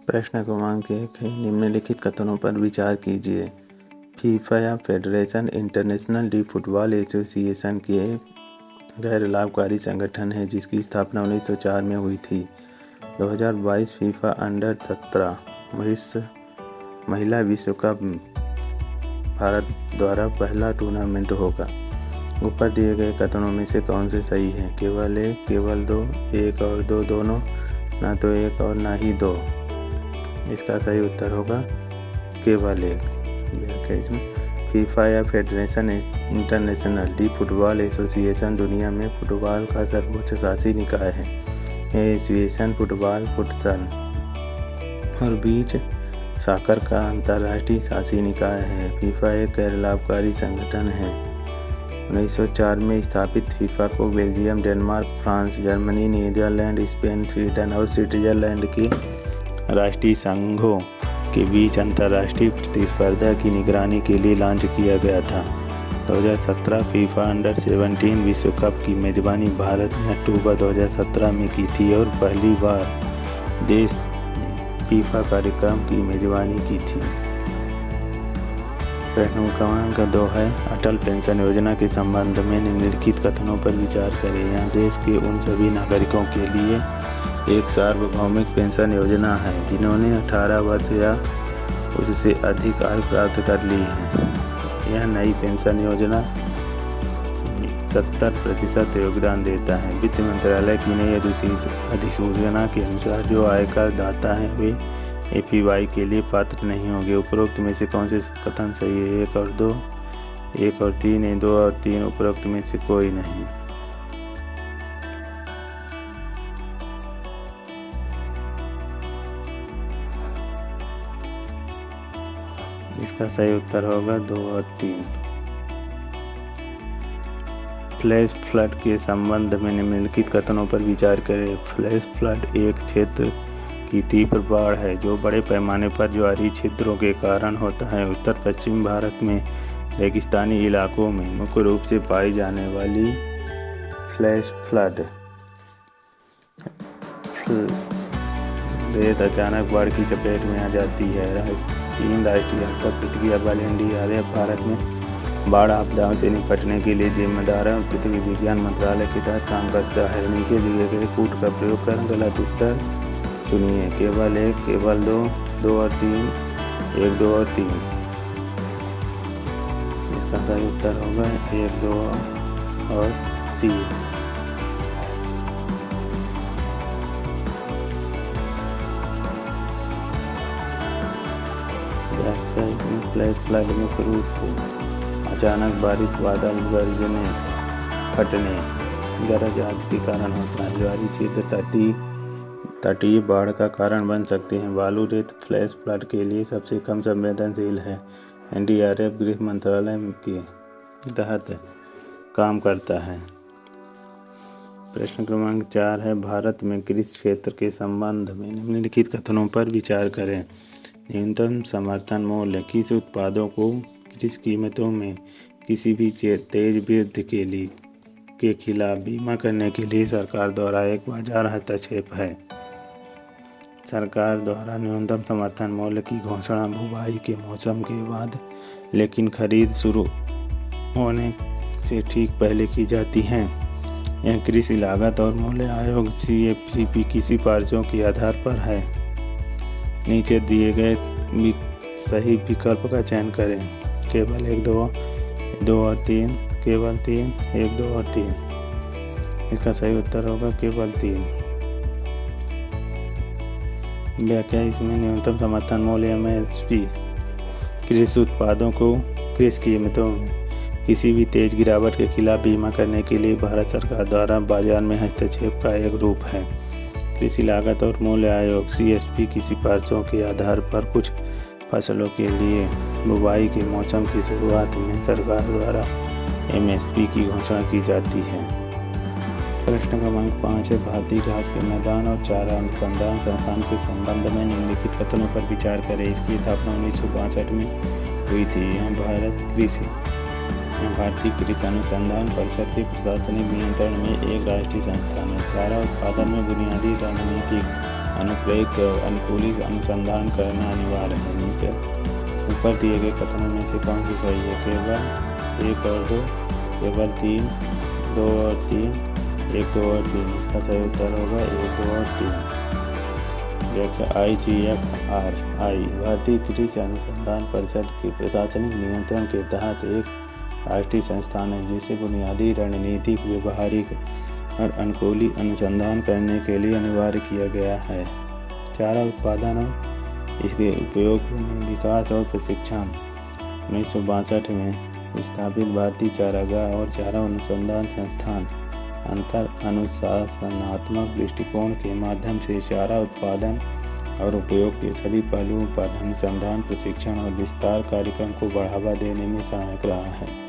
प्रश्न क्रमांक 1 है, निम्नलिखित कथनों पर विचार कीजिए। फीफा या federation international D football association के गैर लाभकारी संगठन है जिसकी स्थापना 1904 में हुई थी। 2022 फीफा अंडर 17 महिला विश्व कप भारत द्वारा पहला टूर्नामेंट होगा। ऊपर दिए गए कथनों में से कौन से सही है? केवल एक, केवल दो, एक और दो दोनों, ना तो एक और ना ही दो। इसका सही उत्तर होगा केवल एक। इसमें फीफा या federation international D football association दुनिया में फुटबॉल का सर्वोच्च शासी निकाय है। यह एसोसिएशन फुटबॉल, फुटसल और बीच सॉकर का अंतर्राष्ट्रीय शासी निकाय है। फीफा एक गैर लाभकारी संगठन है। 1904 में स्थापित फीफा को Belgium, Denmark, France, Germany, Netherlands, Spain, Sweden और स्विट्जरलैंड के राष्ट्रीय संघों के बीच अंतर्राष्ट्रीय प्रतिस्पर्धा की निगरानी के लिए लॉन्च किया गया था। 2017 फीफा अंडर 17 विश्व कप की मेजबानी भारत ने अक्टूबर 2017 में की थी और पहली बार देश फीफा कार्यक्रम की मेजबानी की थी। प्रश्न क्रमांक 2 है, अटल पेंशन योजना के संबंध में निम्नलिखित कथनों पर विचार करें। यह देश के उन सभी नागरिकों के लिए एक सार्वभौमिक पेंशन योजना है जिन्होंने 18 वर्ष या उससे अधिक आयु प्राप्त कर ली है। यह नई पेंशन योजना 70% योगदान देता है। वित्त मंत्रालय की नई अधिसूचना के अनुसार जो आयकर दाता हैं वे एपीवाई के लिए पात्र नहीं होंगे। उपरोक्त में से कौन से कथन सही है? 1 और 2, 1 और 3, 2 और 3, उपरोक्त में से कोई नहीं। इसका सही उत्तर होगा 2 और 3। फ्लैश फ्लड के संबंध में निम्नलिखित कथनों पर विचार करें। फ्लैश फ्लड एक क्षेत्र की तीव्र बाढ़ है जो बड़े पैमाने पर ज्वारीय छिद्रों के कारण होता है। उत्तर पश्चिम भारत में रेगिस्तानी इलाकों में मुख्य रूप से पाई जाने वाली फ्लैश फ्लड रेत अचानक बाढ़ की चपेट में आ जाती है। 3 राष्ट्रीय आपदा प्रतिक्रिया बल NDRF भारत में बाढ़ आपदाओं से निपटने के लिए जिम्मेदार है और पृथ्वी विज्ञान मंत्रालय के तहत काम करता है। नीचे दिए गए कूट का प्रयोग कर गलत उत्तर चुनिए। केवल 1, केवल 2, 2 और 3, 1, 2 और 3। इसका सही उत्तर होगा 1, 2 और 3। फ्लैश फ्लड मुख्य रूप से अचानक बारिश, बादल गरजने, फटने, गरज आदि के कारण होता है। ज्वारीय छिद्र तटीय बाढ़ का कारण बन सकते हैं। बालू रेत फ्लैश फ्लड के लिए सबसे कम संवेदनशील है। NDRF गृह मंत्रालय के तहत काम करता है। प्रश्न क्रमांक 4 है, भारत में कृषि क्षेत्र के संबंध में निम्नलिखित कथनों पर विचार करें। न्यूनतम समर्थन मूल्य किसी उत्पादों को कृषि कीमतों में किसी भी तेज वृद्धि के खिलाफ बीमा करने के लिए सरकार द्वारा एक बाजार हस्तक्षेप है। सरकार द्वारा न्यूनतम समर्थन मूल्य की घोषणा बुवाई के मौसम के बाद, लेकिन खरीद शुरू होने से ठीक पहले की जाती है। यह कृषि लागत और मूल्य आयोग CFCP की सिफारिशों के आधार पर है। नीचे दिए गए सही विकल्प का चयन करें। केवल 1, 2 और 3, केवल 3, 1, 2 और 3। इसका सही उत्तर होगा केवल 3। व्याख्या इसमें न्यूनतम समर्थन मूल्य MSP कृषि उत्पादों को कृषि कीमतों में किसी भी तेज गिरावट के खिलाफ बीमा करने के लिए भारत सरकार द्वारा बाजार में हस्तक्षेप का एक रूप है। कृषि लागत और मूल्य आयोग CSP की सिफारिशों के आधार पर कुछ फसलों के लिए बुवाई के मौसम की शुरुआत में सरकार द्वारा MSP की घोषणा की जाती है। प्रश्न क्रमांक 5 है, भारतीय घास के मैदान और चारा अनुसंधान संस्थान के संबंध में निम्नलिखित कथनों पर विचार करें। इसकी स्थापना 1962 में हुई थी। भारतीय कृषि अनुसंधान परिषद के प्रशासनिक नियंत्रण में एक राष्ट्रीय संस्थान है। चारा उत्पादन में बुनियादी रणनीतिक अनुप्रयुक्त और अनुकूलित अनुसंधान करना अनिवार्य है। नीचे ऊपर दिए गए कथनों में से कौन सी सही है? केवल 1 और 2, केवल 3, 2 और 3, 1, 2 और 3। इसका सही उत्तर होगा 1, 2 और 3। व्याख्या IGFRI भारतीय कृषि अनुसंधान परिषद के प्रशासनिक नियंत्रण के तहत एक राष्ट्रीय संस्थान है जिसे बुनियादी रणनीतिक, व्यवहारिक और अनुकूलित अनुसंधान करने के लिए अनिवार्य किया गया है। चारा उत्पादन और इसके उपयोग में विकास और प्रशिक्षण 1962 में स्थापित भारतीय चारागाह और चारा अनुसंधान संस्थान अंतर अनुशासनात्मक दृष्टिकोण के माध्यम से चारा उत्पादन और उपयोग के सभी पहलुओं पर अनुसंधान, प्रशिक्षण और विस्तार कार्यक्रम को बढ़ावा देने में सहायक रहा है।